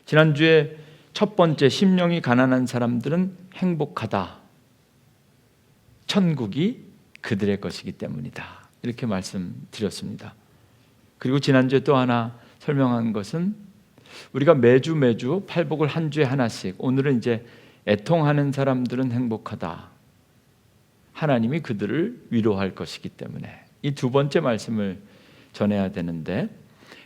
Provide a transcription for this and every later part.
지난주에 첫 번째, 심령이 가난한 사람들은 행복하다. 천국이 그들의 것이기 때문이다. 이렇게 말씀드렸습니다. 그리고 지난주에 또 하나 설명한 것은 우리가 매주 팔복을 한 주에 하나씩, 오늘은 이제 애통하는 사람들은 행복하다. 하나님이 그들을 위로할 것이기 때문에 이 두 번째 말씀을 전해야 되는데,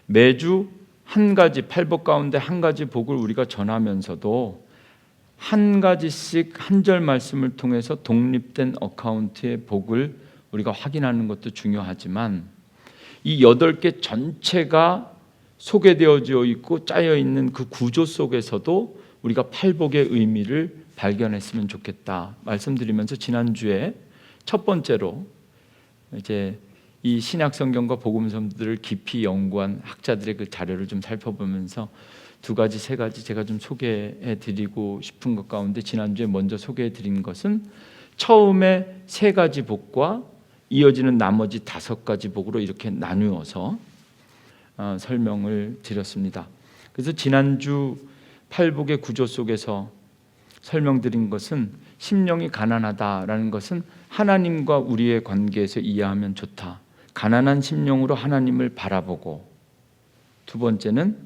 매주 한 가지, 팔복 가운데 한 가지 복을 우리가 전하면서도 한 가지씩 한 절 말씀을 통해서 독립된 어카운트의 복을 우리가 확인하는 것도 중요하지만, 이 8개 전체가 소개되어져 있고 짜여 있는 그 구조 속에서도 우리가 팔복의 의미를 발견했으면 좋겠다 말씀드리면서, 지난주에 첫 번째로 이제 이 신약 성경과 복음서들을 깊이 연구한 학자들의 그 자료를 좀 살펴보면서 두 가지, 세 가지 제가 좀 소개해 드리고 싶은 것 가운데, 지난주에 먼저 소개해 드린 것은 처음에 3가지 복과 이어지는 나머지 5가지 복으로 이렇게 나누어서 설명을 드렸습니다. 그래서 지난주 팔복의 구조 속에서 설명드린 것은, 심령이 가난하다라는 것은 하나님과 우리의 관계에서 이해하면 좋다. 가난한 심령으로 하나님을 바라보고, 두 번째는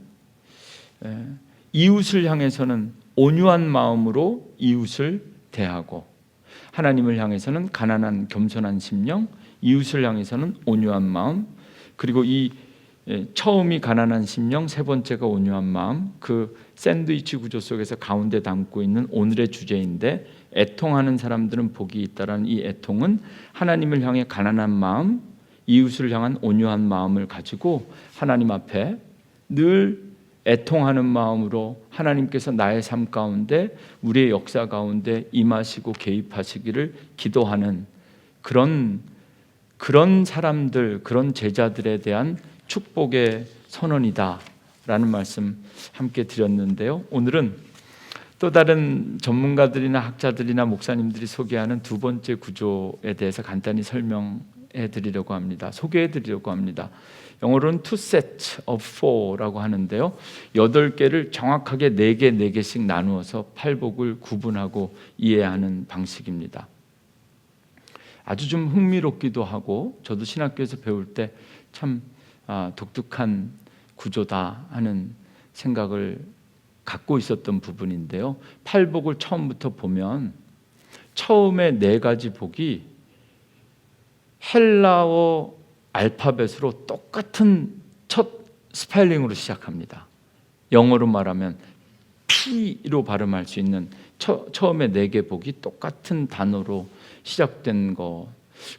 이웃을 향해서는 온유한 마음으로 이웃을 대하고, 하나님을 향해서는 가난한 겸손한 심령, 이웃을 향해서는 온유한 마음, 그리고 이 처음이 가난한 심령, 세 번째가 온유한 마음, 그 샌드위치 구조 속에서 가운데 담고 있는 오늘의 주제인데, 애통하는 사람들은 복이 있다라는 이 애통은 하나님을 향해 가난한 마음, 이웃을 향한 온유한 마음을 가지고 하나님 앞에 늘 애통하는 마음으로 하나님께서 나의 삶 가운데, 우리의 역사 가운데 임하시고 개입하시기를 기도하는 그런 사람들, 그런 제자들에 대한 축복의 선언이다라는 말씀 함께 드렸는데요. 오늘은 또 다른 전문가들이나 학자들이나 목사님들이 소개하는 두 번째 구조에 대해서 간단히 설명해 드리려고 합니다. 소개해 드리려고 합니다. 영어로는 two sets of four라고 하는데요, 8개를 정확하게 4개씩 나누어서 팔복을 구분하고 이해하는 방식입니다. 아주 좀 흥미롭기도 하고, 저도 신학교에서 배울 때 참 독특한 구조다 하는 생각을 갖고 있었던 부분인데요, 팔복을 처음부터 보면 처음에 4가지 복이 헬라어 알파벳으로 똑같은 첫 스펠링으로 시작합니다. 영어로 말하면 P로 발음할 수 있는 처음에 4개 복이 똑같은 단어로 시작된 거.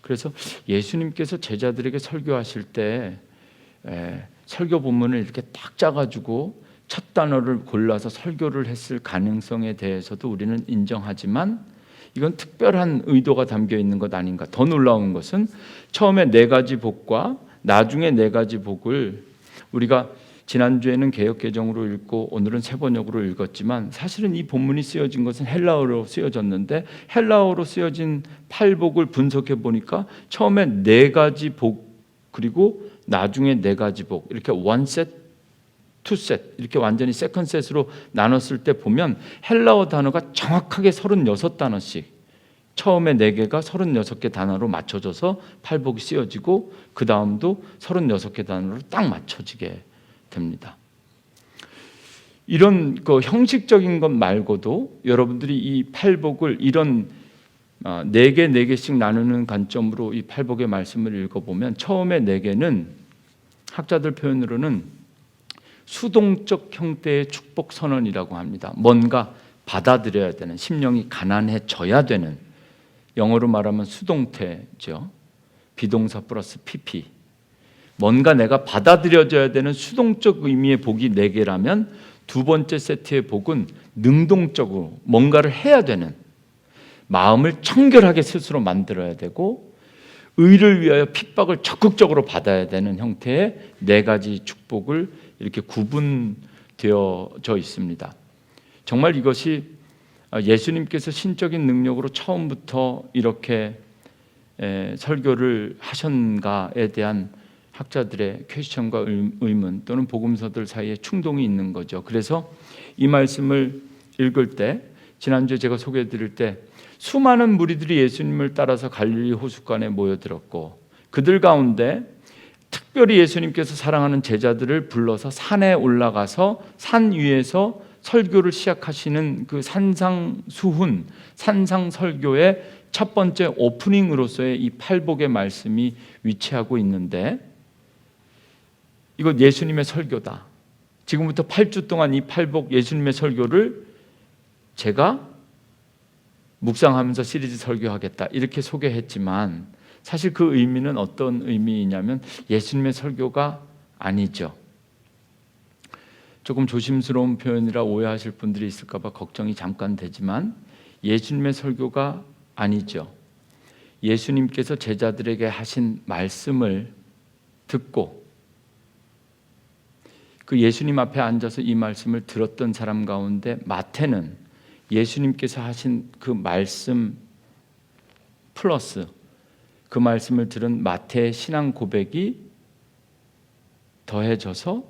그래서 예수님께서 제자들에게 설교하실 때 설교 본문을 이렇게 딱 짜가지고 첫 단어를 골라서 설교를 했을 가능성에 대해서도 우리는 인정하지만, 이건 특별한 의도가 담겨 있는 것 아닌가. 더 놀라운 것은 처음에 4가지 복과 나중에 4가지 복을 우리가 지난주에는 개역개정으로 읽고 오늘은 세번역으로 읽었지만, 사실은 이 본문이 쓰여진 것은 헬라어로 쓰여졌는데, 헬라어로 쓰여진 팔복을 분석해 보니까 처음에 4가지 복, 그리고 나중에 4가지 복, 이렇게 one set, two set, 이렇게 완전히 세컨 셋으로 나눴을 때 보면 헬라어 단어가 정확하게 36단어씩, 처음에 4개가 36개 단어로 맞춰져서 팔복이 쓰여지고, 그 다음도 36개 단어로 딱 맞춰지게 됩니다. 이런 그 형식적인 것 말고도 여러분들이 이 팔복을 이런 4개씩 나누는 관점으로 이 팔복의 말씀을 읽어보면, 처음에 4개는 학자들 표현으로는 수동적 형태의 축복 선언이라고 합니다. 뭔가 받아들여야 되는, 심령이 가난해져야 되는, 영어로 말하면 수동태죠. 비동사 플러스 PP. 뭔가 내가 받아들여져야 되는 수동적 의미의 복이 4개라면, 두 번째 세트의 복은 능동적으로 뭔가를 해야 되는, 마음을 청결하게 스스로 만들어야 되고 의를 위하여 핍박을 적극적으로 받아야 되는 형태의 4가지 축복을 이렇게 구분되어져 있습니다. 정말 이것이 예수님께서 신적인 능력으로 처음부터 이렇게 설교를 하셨는가에 대한 학자들의 퀘스천과 의문 또는 복음서들 사이에 충동이 있는 거죠. 그래서 이 말씀을 읽을 때, 지난주에 제가 소개해 드릴 때 수많은 무리들이 예수님을 따라서 갈릴리 호숫가에 모여들었고, 그들 가운데 특별히 예수님께서 사랑하는 제자들을 불러서 산에 올라가서 산 위에서 설교를 시작하시는 그 산상수훈, 산상설교의 첫 번째 오프닝으로서의 이 팔복의 말씀이 위치하고 있는데, 이거 예수님의 설교다. 지금부터 8주 동안 이 팔복 예수님의 설교를 제가 묵상하면서 시리즈 설교하겠다 이렇게 소개했지만, 사실 그 의미는 어떤 의미이냐면 예수님의 설교가 아니죠. 조금 조심스러운 표현이라 오해하실 분들이 있을까 봐 걱정이 잠깐 되지만, 예수님의 설교가 아니죠. 예수님께서 제자들에게 하신 말씀을 듣고 그 예수님 앞에 앉아서 이 말씀을 들었던 사람 가운데 마태는 예수님께서 하신 그 말씀 플러스 그 말씀을 들은 마태의 신앙 고백이 더해져서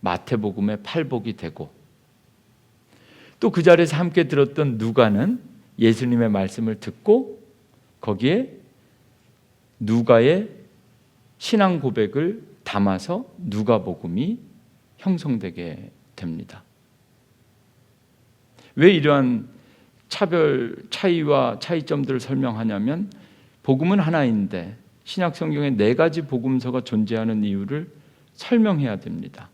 마태복음의 팔복이 되고, 또 그 자리에서 함께 들었던 누가는 예수님의 말씀을 듣고 거기에 누가의 신앙 고백을 담아서 누가복음이 형성되게 됩니다. 왜 이러한 차이와 차이점들을 설명하냐면, 복음은 하나인데 신약 성경에 4가지 복음서가 존재하는 이유를 설명해야 됩니다.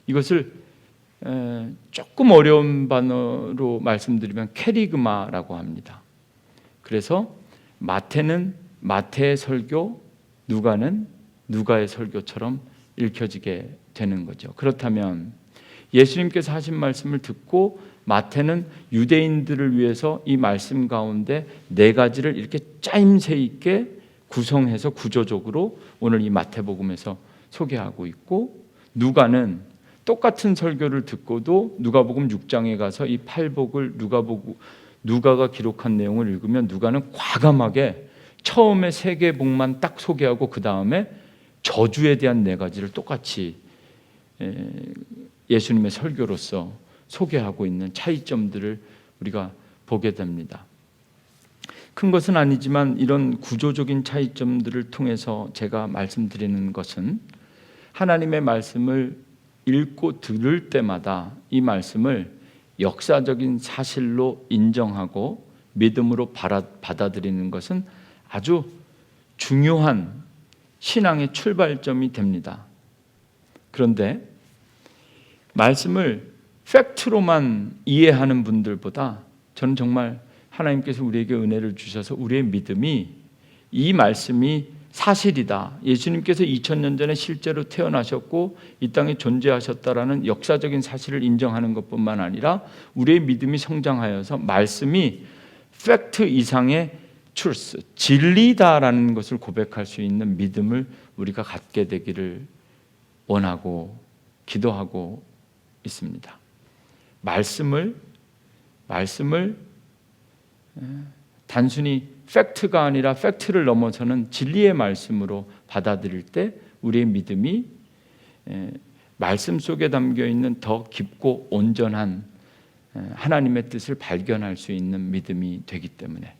이것을 조금 어려운 단어로 말씀드리면 캐리그마라고 합니다. 그래서 마태는 마태의 설교, 누가는 누가의 설교처럼 읽혀지게 되는 거죠. 그렇다면 예수님께서 하신 말씀을 듣고 마태는 유대인들을 위해서 이 말씀 가운데 4가지를 이렇게 짜임새 있게 구성해서 구조적으로 오늘 이 마태복음에서 소개하고 있고, 누가는 똑같은 설교를 듣고도 누가복음 6장에 가서 이 팔복을 누가가 기록한 내용을 읽으면 누가는 과감하게 처음에 3개의 복만 딱 소개하고 그 다음에 저주에 대한 4가지를 똑같이 예수님의 설교로서 소개하고 있는 차이점들을 우리가 보게 됩니다. 큰 것은 아니지만 이런 구조적인 차이점들을 통해서 제가 말씀드리는 것은, 하나님의 말씀을 읽고 들을 때마다 이 말씀을 역사적인 사실로 인정하고 믿음으로 받아들이는 것은 아주 중요한 신앙의 출발점이 됩니다. 그런데 말씀을 팩트로만 이해하는 분들보다 저는 정말 하나님께서 우리에게 은혜를 주셔서 우리의 믿음이 이 말씀이 사실이다, 예수님께서 2000년 전에 실제로 태어나셨고 이 땅에 존재하셨다라는 역사적인 사실을 인정하는 것뿐만 아니라 우리의 믿음이 성장하여서 말씀이 팩트 이상의 truth, 진리다라는 것을 고백할 수 있는 믿음을 우리가 갖게 되기를 원하고 기도하고 있습니다. 말씀을 단순히 팩트가 아니라 팩트를 넘어서는 진리의 말씀으로 받아들일 때 우리의 믿음이 말씀 속에 담겨있는 더 깊고 온전한 하나님의 뜻을 발견할 수 있는 믿음이 되기 때문에,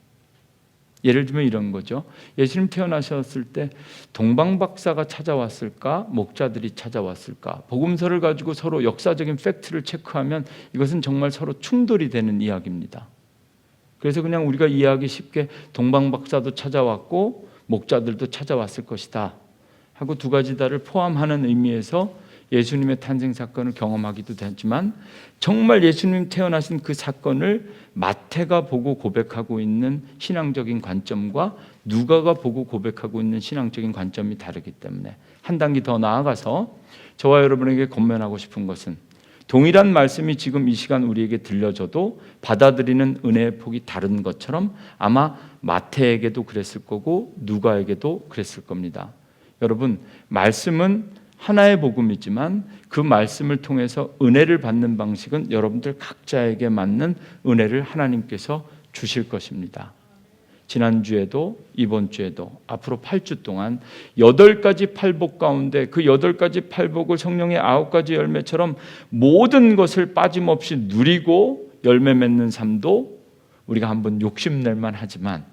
예를 들면 이런 거죠. 예수님 태어나셨을 때 동방박사가 찾아왔을까? 목자들이 찾아왔을까? 복음서를 가지고 서로 역사적인 팩트를 체크하면 이것은 정말 서로 충돌이 되는 이야기입니다. 그래서 그냥 우리가 이해하기 쉽게 동방박사도 찾아왔고 목자들도 찾아왔을 것이다 하고 2가지다를 포함하는 의미에서 예수님의 탄생 사건을 경험하기도 되지만, 정말 예수님 태어나신 그 사건을 마태가 보고 고백하고 있는 신앙적인 관점과 누가가 보고 고백하고 있는 신앙적인 관점이 다르기 때문에 한 단계 더 나아가서 저와 여러분에게 권면하고 싶은 것은, 동일한 말씀이 지금 이 시간 우리에게 들려져도 받아들이는 은혜의 폭이 다른 것처럼 아마 마태에게도 그랬을 거고 누가에게도 그랬을 겁니다. 여러분, 말씀은 하나의 복음이지만 그 말씀을 통해서 은혜를 받는 방식은 여러분들 각자에게 맞는 은혜를 하나님께서 주실 것입니다. 지난주에도 이번 주에도 앞으로 8주 동안 8가지 팔복 가운데 그 8가지 팔복을 성령의 9가지 열매처럼 모든 것을 빠짐없이 누리고 열매 맺는 삶도 우리가 한번 욕심낼만 하지만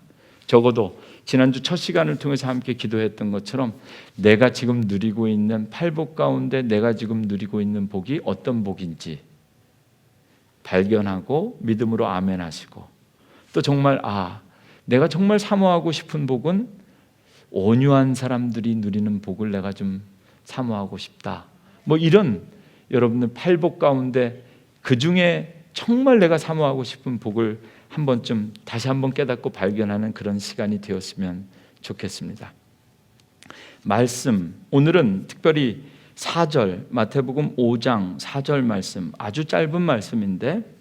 적어도 지난주 첫 시간을 통해서 함께 기도했던 것처럼 내가 지금 누리고 있는 팔복 가운데 내가 지금 누리고 있는 복이 어떤 복인지 발견하고 믿음으로 아멘 하시고 또 정말 내가 정말 사모하고 싶은 복은 온유한 사람들이 누리는 복을 내가 좀 사모하고 싶다. 뭐 이런 여러분들 팔복 가운데 그 중에 정말 내가 사모하고 싶은 복을 한 번쯤 다시 한번 깨닫고 발견하는 그런 시간이 되었으면 좋겠습니다. 말씀, 오늘은 특별히 4절, 마태복음 5장 4절 말씀, 아주 짧은 말씀인데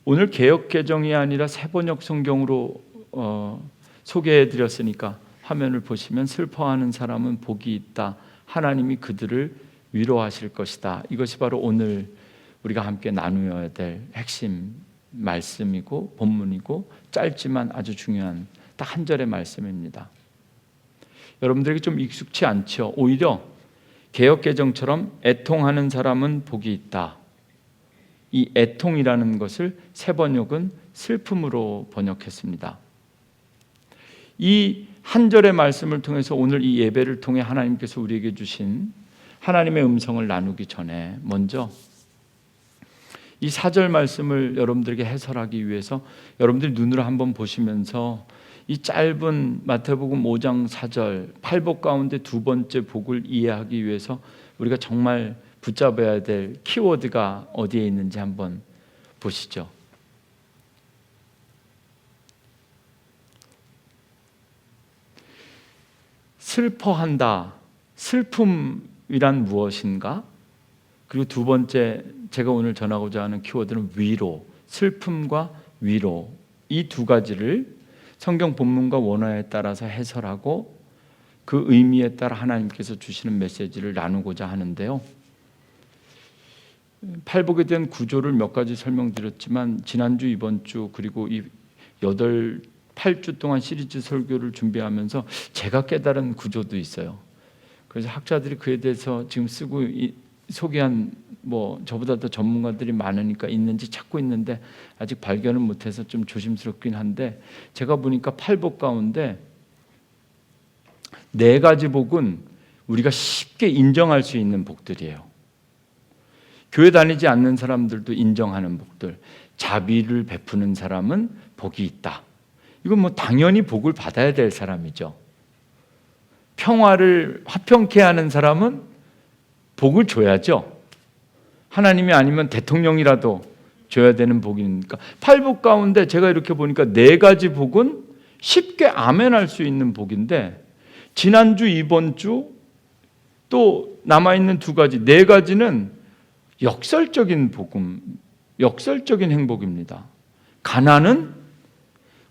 오늘 개역개정이 아니라 새번역 성경으로 소개해드렸으니까 화면을 보시면 슬퍼하는 사람은 복이 있다. 하나님이 그들을 위로하실 것이다. 이것이 바로 오늘 우리가 함께 나누어야 될 핵심 말씀이고 본문이고 짧지만 아주 중요한 딱 한 절의 말씀입니다. 여러분들에게 좀 익숙치 않죠? 오히려 개역개정처럼 애통하는 사람은 복이 있다. 이 애통이라는 것을 새번역은 슬픔으로 번역했습니다. 이 한 절의 말씀을 통해서 오늘 이 예배를 통해 하나님께서 우리에게 주신 하나님의 음성을 나누기 전에 먼저 이 4절 말씀을 여러분들에게 해설하기 위해서 여러분들이 눈으로 한번 보시면서 이 짧은 마태복음 5장 4절 팔복 가운데 두 번째 복을 이해하기 위해서 우리가 정말 붙잡아야 될 키워드가 어디에 있는지 한번 보시죠. 슬퍼한다. 슬픔이란 무엇인가? 그리고 두 번째 제가 오늘 전하고자 하는 키워드는 위로, 슬픔과 위로, 이 두 가지를 성경 본문과 원어에 따라서 해설하고 그 의미에 따라 하나님께서 주시는 메시지를 나누고자 하는데요. 팔복에 대한 구조를 몇 가지 설명드렸지만 지난주, 이번 주 그리고 이 8주 동안 시리즈 설교를 준비하면서 제가 깨달은 구조도 있어요. 그래서 학자들이 그에 대해서 지금 쓰고 소개한 저보다 더 전문가들이 많으니까 있는지 찾고 있는데 아직 발견을 못해서 좀 조심스럽긴 한데 제가 보니까 팔복 가운데 4가지 복은 우리가 쉽게 인정할 수 있는 복들이에요. 교회 다니지 않는 사람들도 인정하는 복들. 자비를 베푸는 사람은 복이 있다. 이건 당연히 복을 받아야 될 사람이죠. 평화를 화평케 하는 사람은 복을 줘야죠. 하나님이 아니면 대통령이라도 줘야 되는 복이니까 팔복 가운데 제가 이렇게 보니까 4가지 복은 쉽게 아멘할 수 있는 복인데 지난주, 이번 주 또 남아있는 2가지, 4가지는 역설적인 복음, 역설적인 행복입니다. 가난은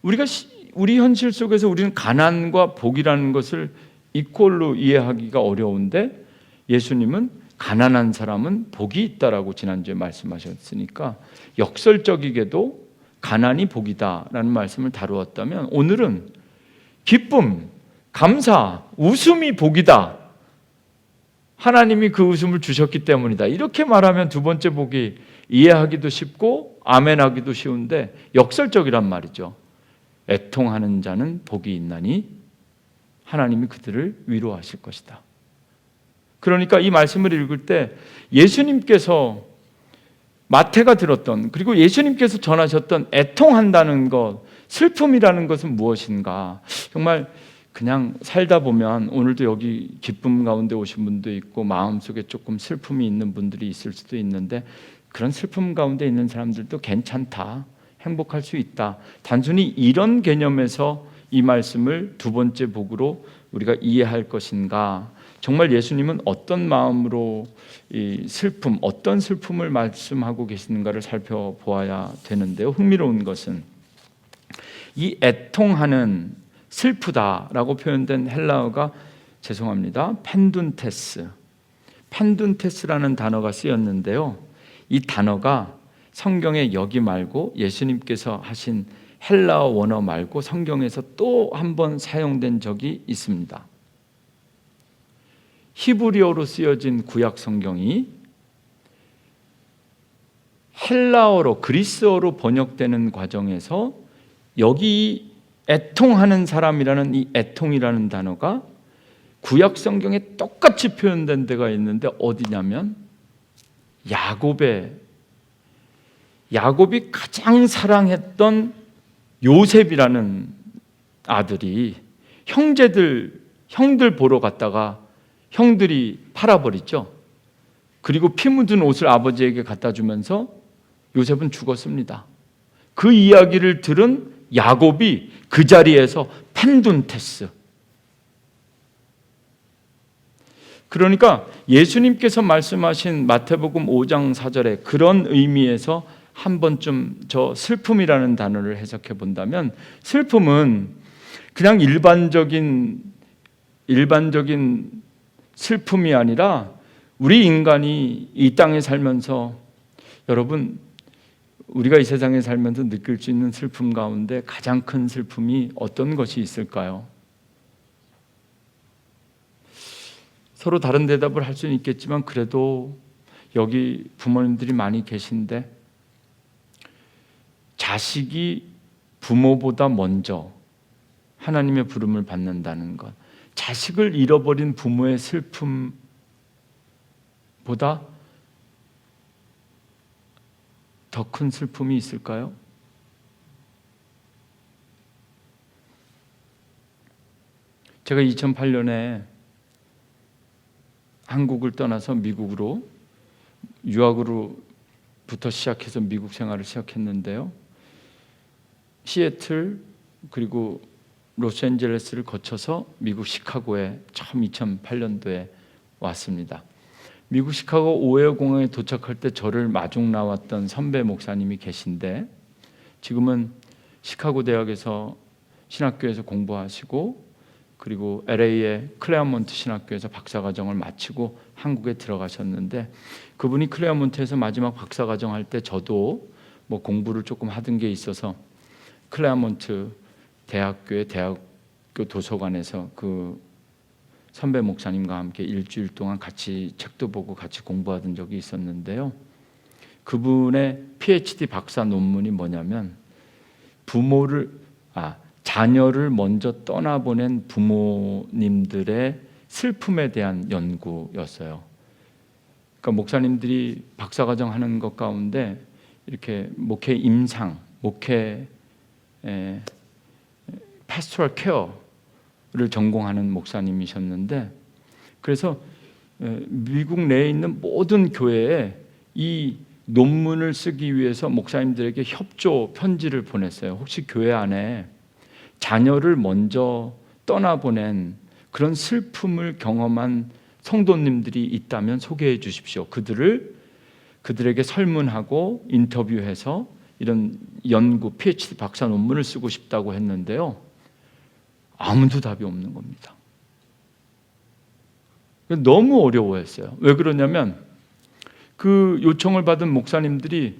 우리 현실 속에서 우리는 가난과 복이라는 것을 이퀄로 이해하기가 어려운데 예수님은 가난한 사람은 복이 있다라고 지난주에 말씀하셨으니까 역설적이게도 가난이 복이다라는 말씀을 다루었다면 오늘은 기쁨, 감사, 웃음이 복이다. 하나님이 그 웃음을 주셨기 때문이다. 이렇게 말하면 두 번째 복이 이해하기도 쉽고 아멘하기도 쉬운데 역설적이란 말이죠. 애통하는 자는 복이 있나니 하나님이 그들을 위로하실 것이다. 그러니까 이 말씀을 읽을 때 예수님께서 마태가 들었던 그리고 예수님께서 전하셨던 애통한다는 것, 슬픔이라는 것은 무엇인가? 정말 그냥 살다 보면 오늘도 여기 기쁨 가운데 오신 분도 있고 마음속에 조금 슬픔이 있는 분들이 있을 수도 있는데 그런 슬픔 가운데 있는 사람들도 괜찮다. 행복할 수 있다. 단순히 이런 개념에서 이 말씀을 두 번째 복으로 우리가 이해할 것인가? 정말 예수님은 어떤 마음으로 이 슬픔, 어떤 슬픔을 말씀하고 계시는가를 살펴보아야 되는데요. 흥미로운 것은 이 애통하는 슬프다라고 표현된 헬라어가 펜둔테스라는 단어가 쓰였는데요. 이 단어가 성경에 여기 말고 예수님께서 하신 헬라어 원어 말고 성경에서 또 한 번 사용된 적이 있습니다. 히브리어로 쓰여진 구약 성경이 헬라어로 그리스어로 번역되는 과정에서 여기 애통하는 사람이라는 이 애통이라는 단어가 구약 성경에 똑같이 표현된 데가 있는데 어디냐면 야곱이 가장 사랑했던 요셉이라는 아들이 형들 보러 갔다가 형들이 팔아버리죠. 그리고 피 묻은 옷을 아버지에게 갖다 주면서 요셉은 죽었습니다. 그 이야기를 들은 야곱이 그 자리에서 펜둔테스. 그러니까 예수님께서 말씀하신 마태복음 5장 4절에 그런 의미에서 한 번쯤 저 슬픔이라는 단어를 해석해 본다면, 슬픔은 그냥 일반적인 슬픔이 아니라 우리 인간이 이 땅에 살면서, 여러분 우리가 이 세상에 살면서 느낄 수 있는 슬픔 가운데 가장 큰 슬픔이 어떤 것이 있을까요? 서로 다른 대답을 할 수는 있겠지만 그래도 여기 부모님들이 많이 계신데 자식이 부모보다 먼저 하나님의 부름을 받는다는 것, 자식을 잃어버린 부모의 슬픔보다 더 큰 슬픔이 있을까요? 제가 2008년에 한국을 떠나서 미국으로 유학으로부터 시작해서 미국 생활을 시작했는데요. 시애틀 그리고 로스앤젤레스를 거쳐서 미국 시카고에 처음 2008년도에 왔습니다. 미국 시카고 오헤어 공항에 도착할 때 저를 마중 나왔던 선배 목사님이 계신데 지금은 시카고 대학에서 신학교에서 공부하시고 그리고 LA의 클레어몬트 신학교에서 박사과정을 마치고 한국에 들어가셨는데, 그분이 클레어몬트에서 마지막 박사과정 할 때 저도 뭐 공부를 조금 하던 게 있어서 클레어몬트 대학교의 대학교 도서관에서 그 선배 목사님과 함께 일주일 동안 같이 책도 보고 같이 공부하던 적이 있었는데요. 그분의 PhD 박사 논문이 뭐냐면 자녀를 먼저 떠나보낸 부모님들의 슬픔에 대한 연구였어요. 그러니까 목사님들이 박사과정 하는 것 가운데 이렇게 목회 임상, 목회 pastoral care를 전공하는 목사님이셨는데, 그래서 미국 내에 있는 모든 교회에 이 논문을 쓰기 위해서 목사님들에게 협조 편지를 보냈어요. 혹시 교회 안에 자녀를 먼저 떠나보낸 그런 슬픔을 경험한 성도님들이 있다면 소개해 주십시오. 그들에게 설문하고 인터뷰해서 이런 연구, PhD 박사 논문을 쓰고 싶다고 했는데요. 아무도 답이 없는 겁니다. 너무 어려워했어요. 왜 그러냐면 그 요청을 받은 목사님들이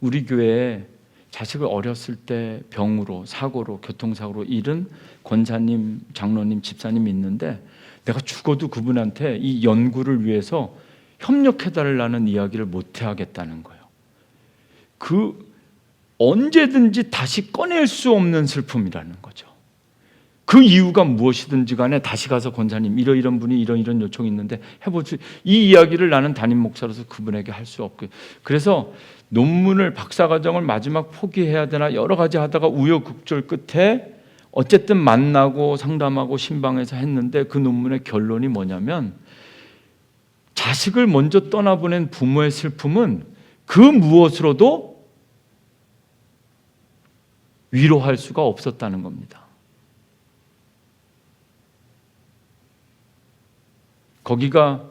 우리 교회에 자식을 어렸을 때 병으로, 사고로, 교통사고로 잃은 권사님, 장로님, 집사님이 있는데 내가 죽어도 그분한테 이 연구를 위해서 협력해달라는 이야기를 못 하겠다는 거예요. 언제든지 다시 꺼낼 수 없는 슬픔이라는 거죠. 그 이유가 무엇이든지 간에 다시 가서 권사님 이런 분이 이런 요청이 있는데 해보지, 이 이야기를 나는 담임 목사로서 그분에게 할 수 없고요. 그래서 논문을, 박사과정을 마지막 포기해야 되나 여러 가지 하다가 우여곡절 끝에 어쨌든 만나고 상담하고 신방에서 했는데 그 논문의 결론이 뭐냐면 자식을 먼저 떠나보낸 부모의 슬픔은 그 무엇으로도 위로할 수가 없었다는 겁니다. 거기가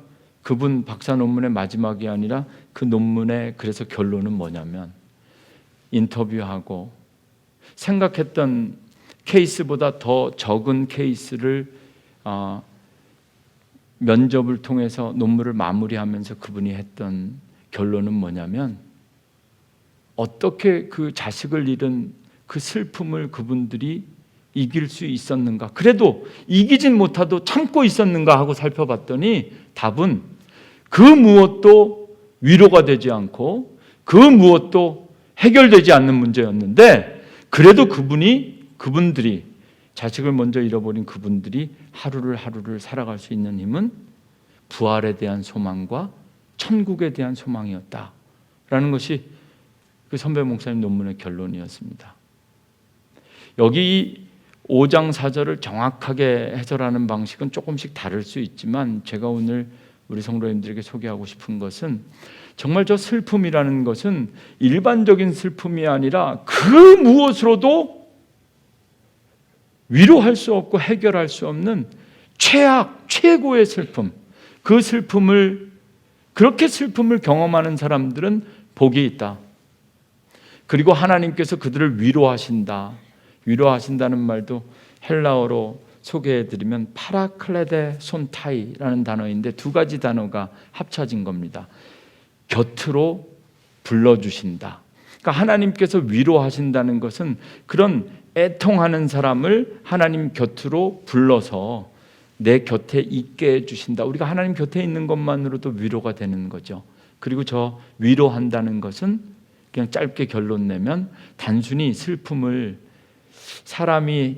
그분 박사 논문의 마지막이 아니라 그 논문의 그래서 결론은 뭐냐면 인터뷰하고 생각했던 케이스보다 더 적은 케이스를 면접을 통해서 논문을 마무리하면서 그분이 했던 결론은 뭐냐면 어떻게 그 자식을 잃은 그 슬픔을 그분들이 이길 수 있었는가? 그래도 이기진 못하도 참고 있었는가 하고 살펴봤더니 답은 그 무엇도 위로가 되지 않고 그 무엇도 해결되지 않는 문제였는데, 그래도 그분들이 자식을 먼저 잃어버린 그분들이 하루를 살아갈 수 있는 힘은 부활에 대한 소망과 천국에 대한 소망이었다라는 것이 그 선배 목사님 논문의 결론이었습니다. 여기 5장 4절을 정확하게 해설하는 방식은 조금씩 다를 수 있지만, 제가 오늘 우리 성도님들에게 소개하고 싶은 것은 정말 저 슬픔이라는 것은 일반적인 슬픔이 아니라 그 무엇으로도 위로할 수 없고 해결할 수 없는 최고의 슬픔, 그 슬픔을, 그렇게 슬픔을 경험하는 사람들은 복이 있다. 그리고 하나님께서 그들을 위로하신다는 말도 헬라어로 소개해드리면 파라클레데 손타이라는 단어인데 두 가지 단어가 합쳐진 겁니다. 곁으로 불러주신다. 그러니까 하나님께서 위로하신다는 것은 그런 애통하는 사람을 하나님 곁으로 불러서 내 곁에 있게 해주신다. 우리가 하나님 곁에 있는 것만으로도 위로가 되는 거죠. 그리고 저 위로한다는 것은 그냥 짧게 결론 내면 단순히 슬픔을 사람이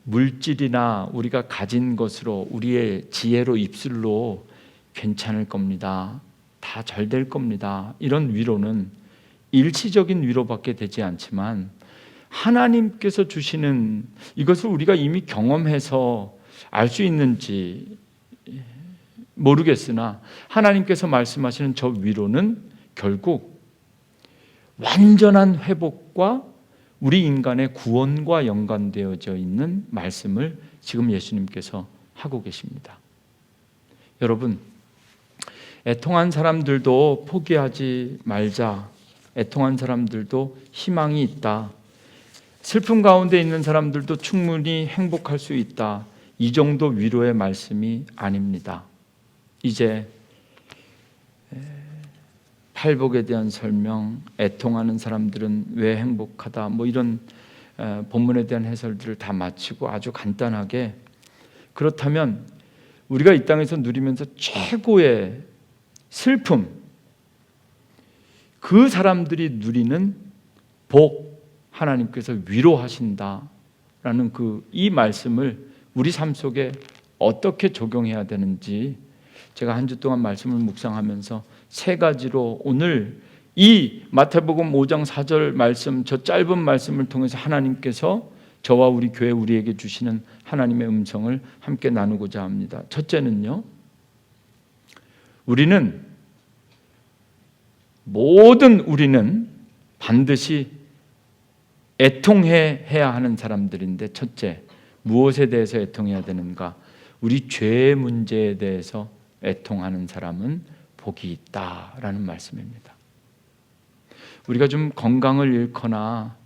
물질이나 우리가 가진 것으로, 우리의 지혜로, 입술로 괜찮을 겁니다, 다 잘 될 겁니다, 이런 위로는 일시적인 위로밖에 되지 않지만 하나님께서 주시는, 이것을 우리가 이미 경험해서 알 수 있는지 모르겠으나 하나님께서 말씀하시는 저 위로는 결국 완전한 회복과 우리 인간의 구원과 연관되어져 있는 말씀을 지금 예수님께서 하고 계십니다. 여러분, 애통한 사람들도 포기하지 말자. 애통한 사람들도 희망이 있다. 슬픔 가운데 있는 사람들도 충분히 행복할 수 있다. 이 정도 위로의 말씀이 아닙니다. 이제 팔복에 대한 설명, 애통하는 사람들은 왜 행복하다, 이런 본문에 대한 해설들을 다 마치고 아주 간단하게, 그렇다면 우리가 이 땅에서 누리면서 최고의 슬픔, 그 사람들이 누리는 복, 하나님께서 위로하신다라는 이 말씀을 우리 삶 속에 어떻게 적용해야 되는지 제가 한 주 동안 말씀을 묵상하면서 세 가지로 오늘 이 마태복음 5장 4절 말씀, 저 짧은 말씀을 통해서 하나님께서 저와 우리 교회, 우리에게 주시는 하나님의 음성을 함께 나누고자 합니다. 첫째는요, 우리는 반드시 애통해야 하는 사람들인데, 첫째, 무엇에 대해서 애통해야 되는가? 우리 죄의 문제에 대해서 애통하는 사람은 복이 있다라는 말씀입니다. 우리가 좀 건강을 잃거나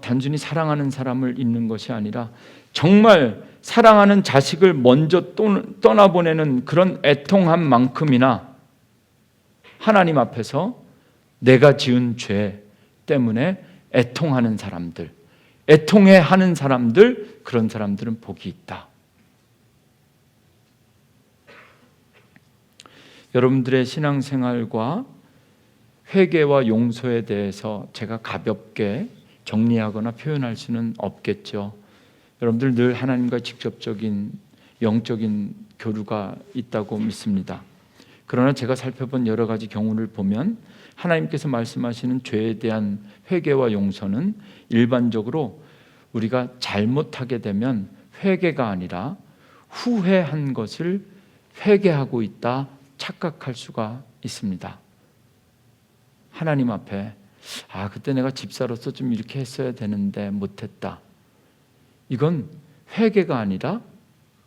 단순히 사랑하는 사람을 잃는 것이 아니라 정말 사랑하는 자식을 먼저 떠나보내는 그런 애통함만큼이나 하나님 앞에서 내가 지은 죄 때문에 애통하는 사람들, 애통해하는 사람들, 그런 사람들은 복이 있다. 여러분들의 신앙생활과 회개와 용서에 대해서 제가 가볍게 정리하거나 표현할 수는 없겠죠. 여러분들 늘 하나님과 직접적인 영적인 교류가 있다고 믿습니다. 그러나 제가 살펴본 여러 가지 경우를 보면 하나님께서 말씀하시는 죄에 대한 회개와 용서는 일반적으로 우리가 잘못하게 되면 회개가 아니라 후회한 것을 회개하고 있다 착각할 수가 있습니다. 하나님 앞에 그때 내가 집사로서 좀 이렇게 했어야 되는데 못했다. 이건 회개가 아니라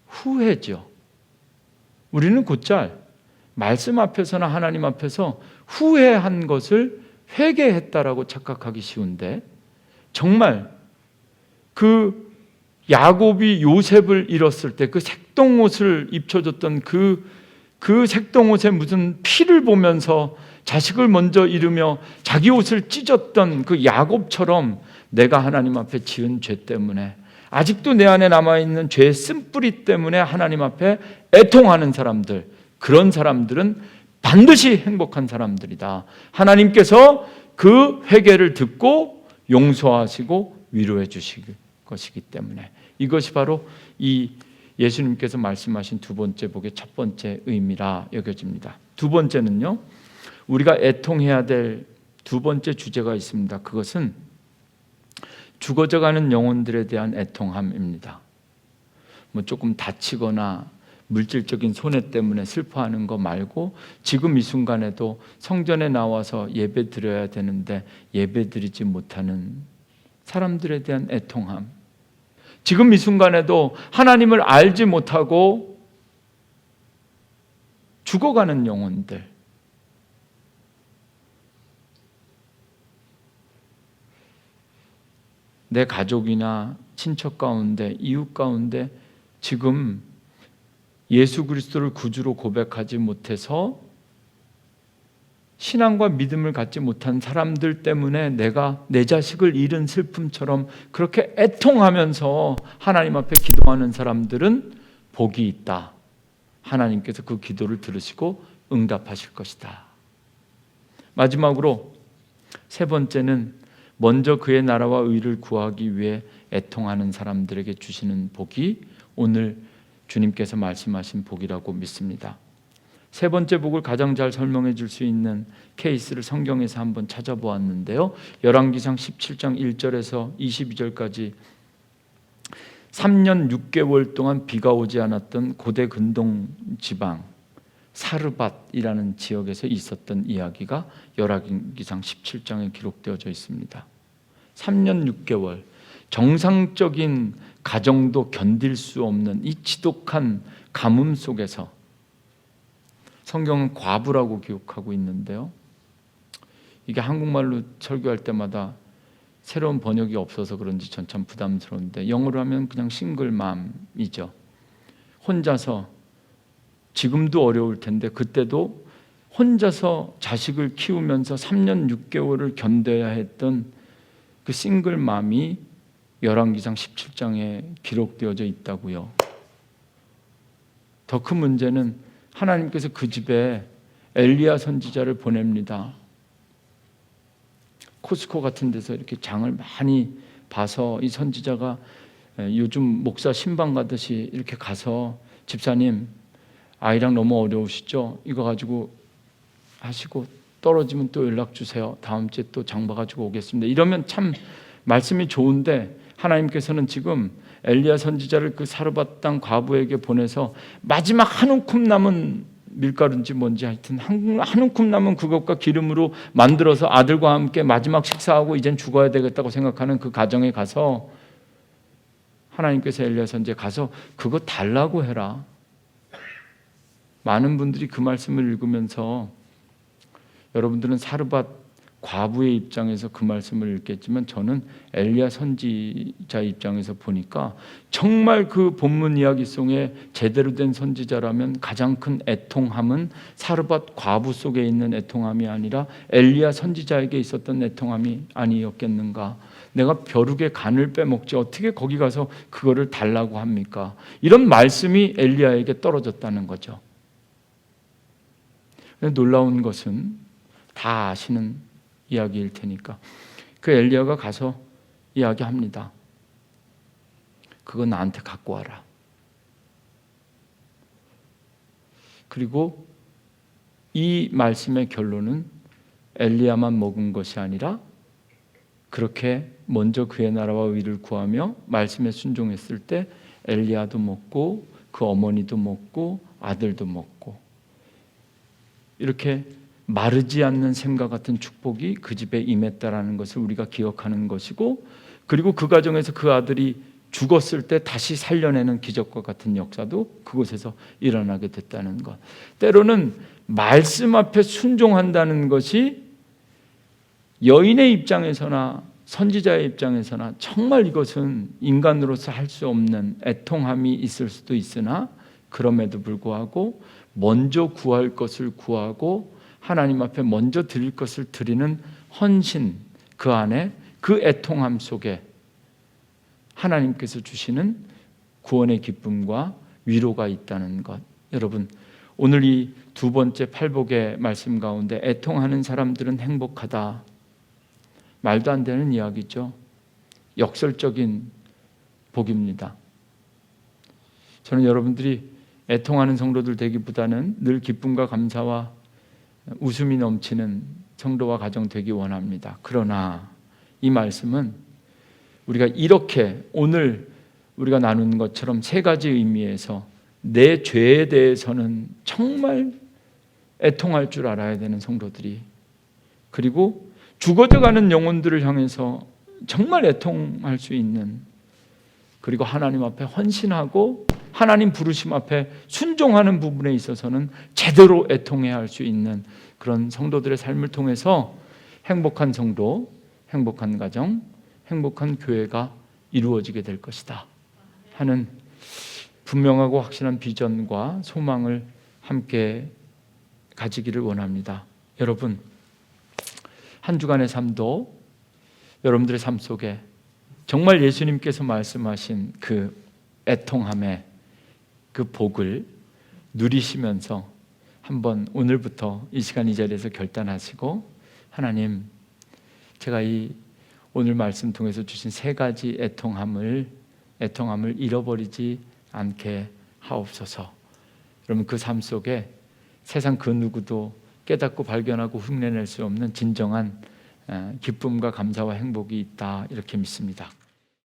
후회죠. 우리는 곧잘 말씀 앞에서나 하나님 앞에서 후회한 것을 회개했다라고 착각하기 쉬운데, 정말 그 야곱이 요셉을 잃었을 때 그 색동옷을 입혀줬던 그 색동옷에 무슨 피를 보면서 자식을 먼저 잃으며 자기 옷을 찢었던 그 야곱처럼 내가 하나님 앞에 지은 죄 때문에, 아직도 내 안에 남아있는 죄의 쓴뿌리 때문에 하나님 앞에 애통하는 사람들, 그런 사람들은 반드시 행복한 사람들이다. 하나님께서 그 회개를 듣고 용서하시고 위로해 주실 것이기 때문에, 이것이 바로 이 예수님께서 말씀하신 두 번째 복의 첫 번째 의미라 여겨집니다. 두 번째는요, 우리가 애통해야 될 두 번째 주제가 있습니다. 그것은 죽어져가는 영혼들에 대한 애통함입니다. 조금 다치거나 물질적인 손해 때문에 슬퍼하는 거 말고, 지금 이 순간에도 성전에 나와서 예배 드려야 되는데 예배 드리지 못하는 사람들에 대한 애통함, 지금 이 순간에도 하나님을 알지 못하고 죽어가는 영혼들, 내 가족이나 친척 가운데, 이웃 가운데 지금 예수 그리스도를 구주로 고백하지 못해서 신앙과 믿음을 갖지 못한 사람들 때문에 내가 내 자식을 잃은 슬픔처럼 그렇게 애통하면서 하나님 앞에 기도하는 사람들은 복이 있다. 하나님께서 그 기도를 들으시고 응답하실 것이다. 마지막으로 세 번째는 먼저 그의 나라와 의를 구하기 위해 애통하는 사람들에게 주시는 복이 오늘 주님께서 말씀하신 복이라고 믿습니다. 세 번째 복을 가장 잘 설명해 줄 수 있는 케이스를 성경에서 한번 찾아보았는데요, 열왕기상 17장 1절에서 22절까지 3년 6개월 동안 비가 오지 않았던 고대 근동 지방 사르밧이라는 지역에서 있었던 이야기가 열왕기상 17장에 기록되어져 있습니다. 3년 6개월, 정상적인 가정도 견딜 수 없는 이 지독한 가뭄 속에서, 성경은 과부라고 기록하고 있는데요, 이게 한국말로 설교할 때마다 새로운 번역이 없어서 그런지 전 참 부담스러운데, 영어로 하면 그냥 싱글맘이죠. 혼자서, 지금도 어려울 텐데 그때도 혼자서 자식을 키우면서 3년 6개월을 견뎌야 했던 그 싱글맘이 열왕기상 17장에 기록되어져 있다고요. 더 큰 문제는 하나님께서 그 집에 엘리야 선지자를 보냅니다. 코스코 같은 데서 이렇게 장을 많이 봐서 이 선지자가 요즘 목사 신방 가듯이 이렇게 가서, 집사님 아이랑 너무 어려우시죠? 이거 가지고 하시고 떨어지면 또 연락 주세요. 다음 주에 또 장 봐가지고 오겠습니다. 이러면 참 말씀이 좋은데, 하나님께서는 지금 엘리야 선지자를 그 사르밧 땅 과부에게 보내서 마지막 한 움큼 남은 밀가루인지 뭔지 하여튼 한 움큼 남은 그것과 기름으로 만들어서 아들과 함께 마지막 식사하고 이젠 죽어야 되겠다고 생각하는 그 가정에 가서, 하나님께서 엘리야 선지자에 가서 그거 달라고 해라. 많은 분들이 그 말씀을 읽으면서, 여러분들은 사르밧 과부의 입장에서 그 말씀을 읽겠지만 저는 엘리야 선지자 입장에서 보니까 정말 그 본문 이야기 속에 제대로 된 선지자라면 가장 큰 애통함은 사르밧 과부 속에 있는 애통함이 아니라 엘리야 선지자에게 있었던 애통함이 아니었겠는가. 내가 벼룩의 간을 빼먹지 어떻게 거기 가서 그거를 달라고 합니까? 이런 말씀이 엘리야에게 떨어졌다는 거죠. 놀라운 것은 다 아시는 이야기일 테니까 그 엘리야가 가서 이야기합니다. 그거 나한테 갖고 와라. 그리고 이 말씀의 결론은 엘리야만 먹은 것이 아니라, 그렇게 먼저 그의 나라와 의를 구하며 말씀에 순종했을 때 엘리야도 먹고 그 어머니도 먹고 아들도 먹고, 이렇게 마르지 않는 샘과 같은 축복이 그 집에 임했다라는 것을 우리가 기억하는 것이고, 그리고 그 가정에서 그 아들이 죽었을 때 다시 살려내는 기적과 같은 역사도 그곳에서 일어나게 됐다는 것. 때로는 말씀 앞에 순종한다는 것이 여인의 입장에서나 선지자의 입장에서나 정말 이것은 인간으로서 할 수 없는 애통함이 있을 수도 있으나, 그럼에도 불구하고 먼저 구할 것을 구하고 하나님 앞에 먼저 드릴 것을 드리는 헌신, 그 안에 그 애통함 속에 하나님께서 주시는 구원의 기쁨과 위로가 있다는 것. 여러분, 오늘 이 두 번째 팔복의 말씀 가운데 애통하는 사람들은 행복하다. 말도 안 되는 이야기죠. 역설적인 복입니다. 저는 여러분들이 애통하는 성도들 되기보다는 늘 기쁨과 감사와 웃음이 넘치는 성도와 가정 되기 원합니다. 그러나 이 말씀은 우리가 이렇게 오늘 우리가 나누는 것처럼 세 가지 의미에서 내 죄에 대해서는 정말 애통할 줄 알아야 되는 성도들이, 그리고 죽어져가는 영혼들을 향해서 정말 애통할 수 있는, 그리고 하나님 앞에 헌신하고 하나님 부르심 앞에 순종하는 부분에 있어서는 제대로 애통해야 할 수 있는 그런 성도들의 삶을 통해서 행복한 성도, 행복한 가정, 행복한 교회가 이루어지게 될 것이다 하는 분명하고 확실한 비전과 소망을 함께 가지기를 원합니다. 여러분, 한 주간의 삶도 여러분들의 삶 속에 정말 예수님께서 말씀하신 그 애통함의 그 복을 누리시면서 한번 오늘부터 이 시간 이 자리에서 결단하시고, 하나님, 제가 이 오늘 말씀 통해서 주신 세 가지 애통함을 잃어버리지 않게 하옵소서. 여러분, 그 삶 속에 세상 그 누구도 깨닫고 발견하고 흉내낼 수 없는 진정한 기쁨과 감사와 행복이 있다, 이렇게 믿습니다.